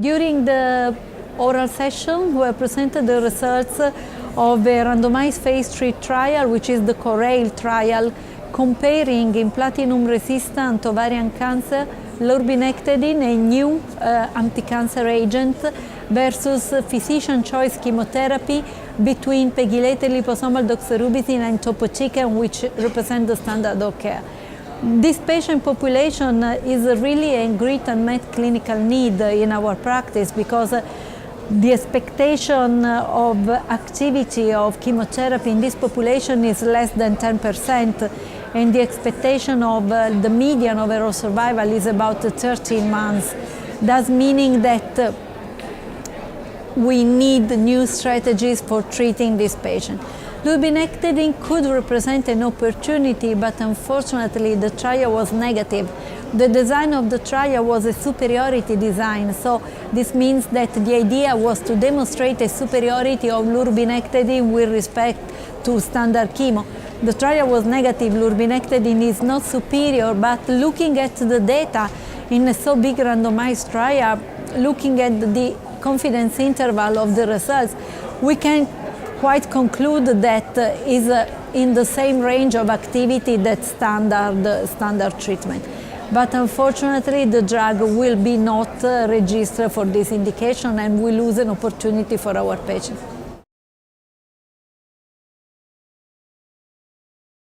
During the oral session, we presented the results of a randomized phase III trial, which is the CORAIL trial, comparing in platinum-resistant ovarian cancer Lurbinectedin, a new anti-cancer agent, versus physician choice chemotherapy between pegylated liposomal doxorubicin and topotecan, which represent the standard of care. This patient population is really a great unmet clinical need in our practice, because the expectation of activity of chemotherapy in this population is less than 10%, and the expectation of the median overall survival is about 13 months, thus meaning that we need new strategies for treating this patient. Lurbinectedin could represent an opportunity, but unfortunately the trial was negative. The design of the trial was a superiority design, so this means that the idea was to demonstrate a superiority of Lurbinectedin with respect to standard chemo. The trial was negative. Lurbinectedin is not superior, but looking at the data in a so big randomized trial, looking at the confidence interval of the results, we can quite conclude that is in the same range of activity that standard treatment. But unfortunately, the drug will be not registered for this indication, and we lose an opportunity for our patients.